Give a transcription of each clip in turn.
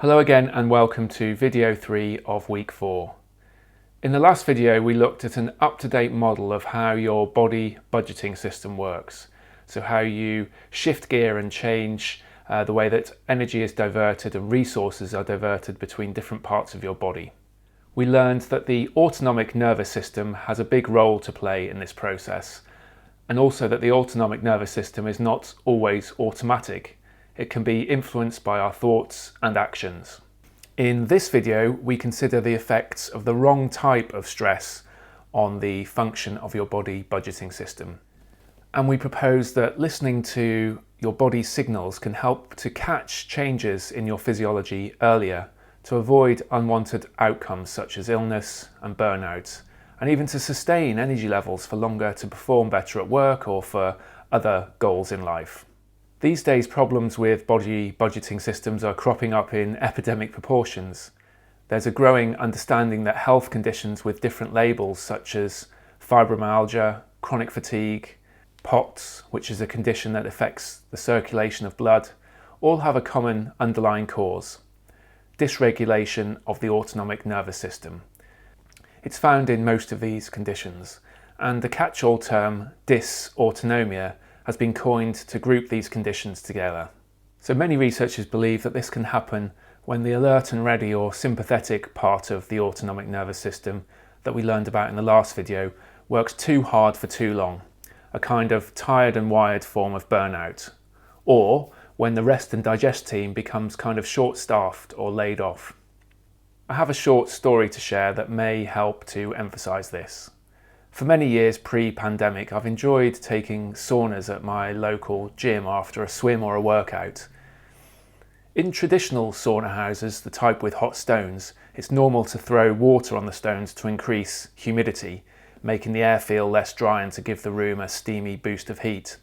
Hello again and welcome to video 3 of week 4. In the last video we looked at an up-to-date model of how your body budgeting system works. So how you shift gear and change the way that energy is diverted and resources are diverted between different parts of your body. We learned that the autonomic nervous system has a big role to play in this process, and also that the autonomic nervous system is not always automatic. It can be influenced by our thoughts and actions. In this video, we consider the effects of the wrong type of stress on the function of your body budgeting system. And we propose that listening to your body's signals can help to catch changes in your physiology earlier to avoid unwanted outcomes such as illness and burnout, and even to sustain energy levels for longer to perform better at work or for other goals in life. These days, problems with body budgeting systems are cropping up in epidemic proportions. There's a growing understanding that health conditions with different labels such as fibromyalgia, chronic fatigue, POTS, which is a condition that affects the circulation of blood, all have a common underlying cause: dysregulation of the autonomic nervous system. It's found in most of these conditions, and the catch-all term dysautonomia has been coined to group these conditions together. So many researchers believe that this can happen when the alert and ready or sympathetic part of the autonomic nervous system that we learned about in the last video works too hard for too long, a kind of tired and wired form of burnout, or when the rest and digest team becomes kind of short-staffed or laid off. I have a short story to share that may help to emphasise this. For many years pre-pandemic, I've enjoyed taking saunas at my local gym after a swim or a workout. In traditional sauna houses, the type with hot stones, it's normal to throw water on the stones to increase humidity, making the air feel less dry and to give the room a steamy boost of heat.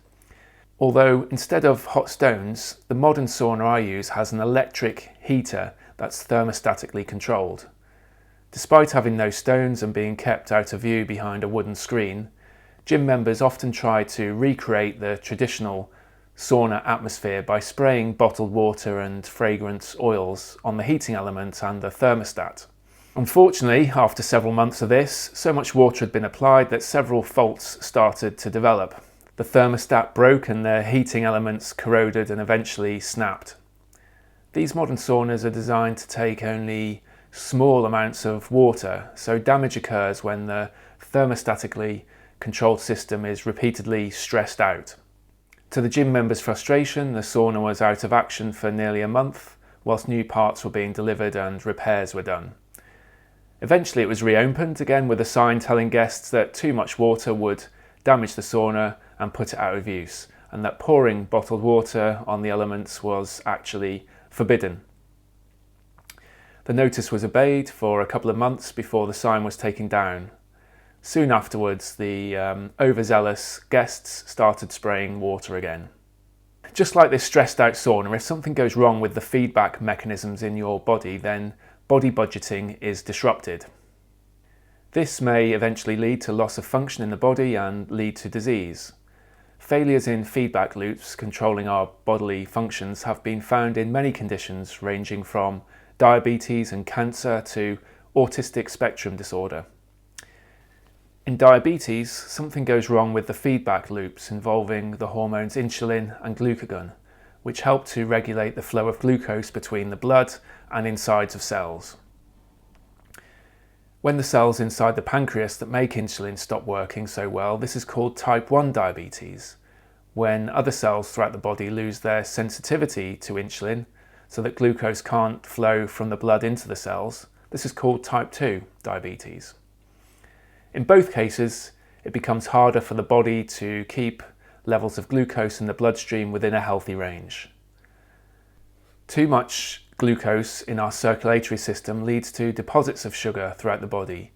Although instead of hot stones, the modern sauna I use has an electric heater that's thermostatically controlled. Despite having no stones and being kept out of view behind a wooden screen, gym members often try to recreate the traditional sauna atmosphere by spraying bottled water and fragrance oils on the heating element and the thermostat. Unfortunately, after several months of this, so much water had been applied that several faults started to develop. The thermostat broke and the heating elements corroded and eventually snapped. These modern saunas are designed to take only small amounts of water, so damage occurs when the thermostatically controlled system is repeatedly stressed out. To the gym members' frustration, the sauna was out of action for nearly a month, whilst new parts were being delivered and repairs were done. Eventually it was reopened, again with a sign telling guests that too much water would damage the sauna and put it out of use, and that pouring bottled water on the elements was actually forbidden. The notice was obeyed for a couple of months before the sign was taken down. Soon afterwards, the overzealous guests started spraying water again. Just like this stressed out sauna, if something goes wrong with the feedback mechanisms in your body, then body budgeting is disrupted. This may eventually lead to loss of function in the body and lead to disease. Failures in feedback loops controlling our bodily functions have been found in many conditions ranging from diabetes and cancer to autistic spectrum disorder. In diabetes, something goes wrong with the feedback loops involving the hormones insulin and glucagon, which help to regulate the flow of glucose between the blood and insides of cells. When the cells inside the pancreas that make insulin stop working so well, this is called type 1 diabetes. When other cells throughout the body lose their sensitivity to insulin, so that glucose can't flow from the blood into the cells, this is called type 2 diabetes. In both cases, it becomes harder for the body to keep levels of glucose in the bloodstream within a healthy range. Too much glucose in our circulatory system leads to deposits of sugar throughout the body.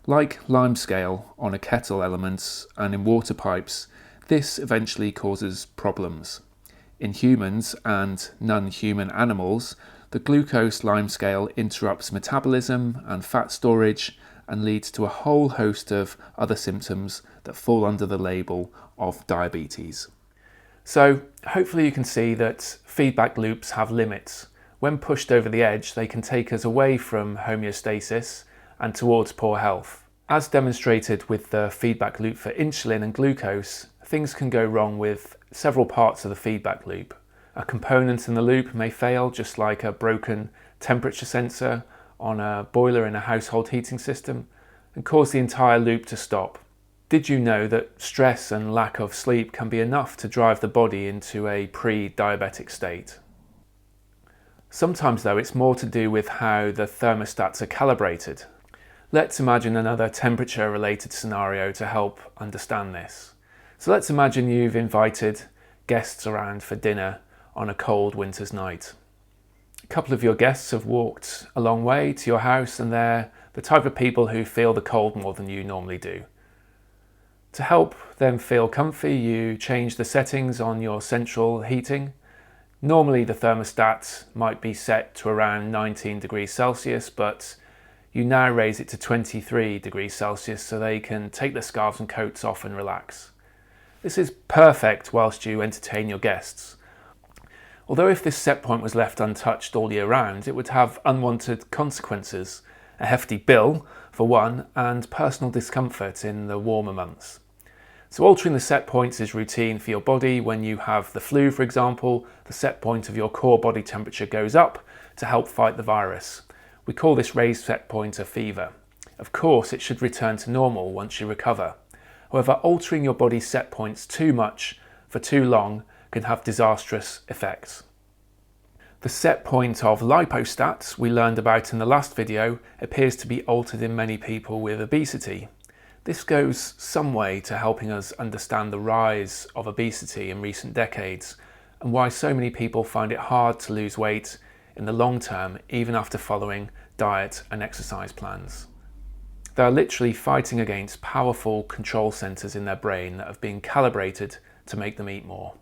Like limescale on a kettle elements and in water pipes, this eventually causes problems. In humans and non-human animals, the glucose limescale interrupts metabolism and fat storage and leads to a whole host of other symptoms that fall under the label of diabetes. So hopefully you can see that feedback loops have limits. When pushed over the edge, they can take us away from homeostasis and towards poor health. As demonstrated with the feedback loop for insulin and glucose, things can go wrong with several parts of the feedback loop. A component in the loop may fail, just like a broken temperature sensor on a boiler in a household heating system, and cause the entire loop to stop. Did you know that stress and lack of sleep can be enough to drive the body into a pre-diabetic state? Sometimes though, it's more to do with how the thermostats are calibrated. Let's imagine another temperature related scenario to help understand this. So let's imagine you've invited guests around for dinner on a cold winter's night. A couple of your guests have walked a long way to your house, and they're the type of people who feel the cold more than you normally do. To help them feel comfy, you change the settings on your central heating. Normally the thermostat might be set to around 19 degrees Celsius, but you now raise it to 23 degrees Celsius so they can take their scarves and coats off and relax. This is perfect whilst you entertain your guests. Although if this set point was left untouched all year round, it would have unwanted consequences, a hefty bill for one, and personal discomfort in the warmer months. So altering the set points is routine for your body. When you have the flu, for example, the set point of your core body temperature goes up to help fight the virus. We call this raised set point a fever. Of course, it should return to normal once you recover. However, altering your body's set points too much for too long can have disastrous effects. The set point of lipostats we learned about in the last video appears to be altered in many people with obesity. This goes some way to helping us understand the rise of obesity in recent decades and why so many people find it hard to lose weight in the long term, even after following diet and exercise plans. They are literally fighting against powerful control centers in their brain that have been calibrated to make them eat more.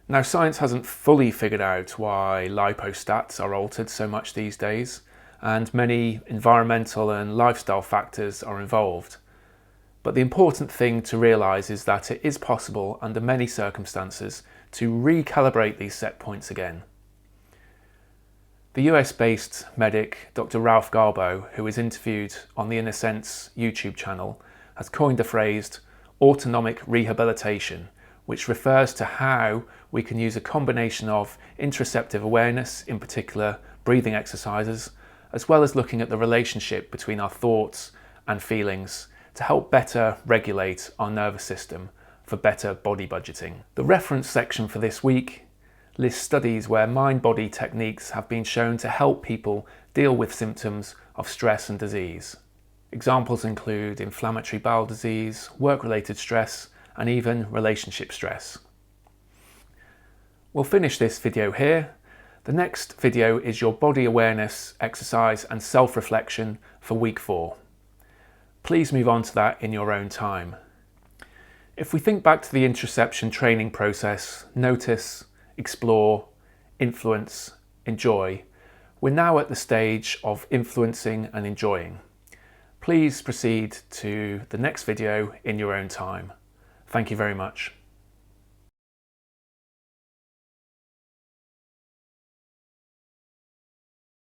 Now, science hasn't fully figured out why lipostats are altered so much these days, and many environmental and lifestyle factors are involved. But the important thing to realise is that it is possible under many circumstances to recalibrate these set points again. The US-based medic Dr. Ralph Garbo, who was interviewed on the Inner Sense YouTube channel, has coined the phrase autonomic rehabilitation, which refers to how we can use a combination of interoceptive awareness, in particular breathing exercises, as well as looking at the relationship between our thoughts and feelings to help better regulate our nervous system for better body budgeting. The reference section for this week lists studies where mind-body techniques have been shown to help people deal with symptoms of stress and disease. Examples include inflammatory bowel disease, work-related stress, and even relationship stress. We'll finish this video here. The next video is your body awareness exercise and self-reflection for week 4. Please move on to that in your own time. If we think back to the interoception training process, notice, explore, influence, enjoy, we're now at the stage of influencing and enjoying. Please proceed to the next video in your own time. Thank you very much.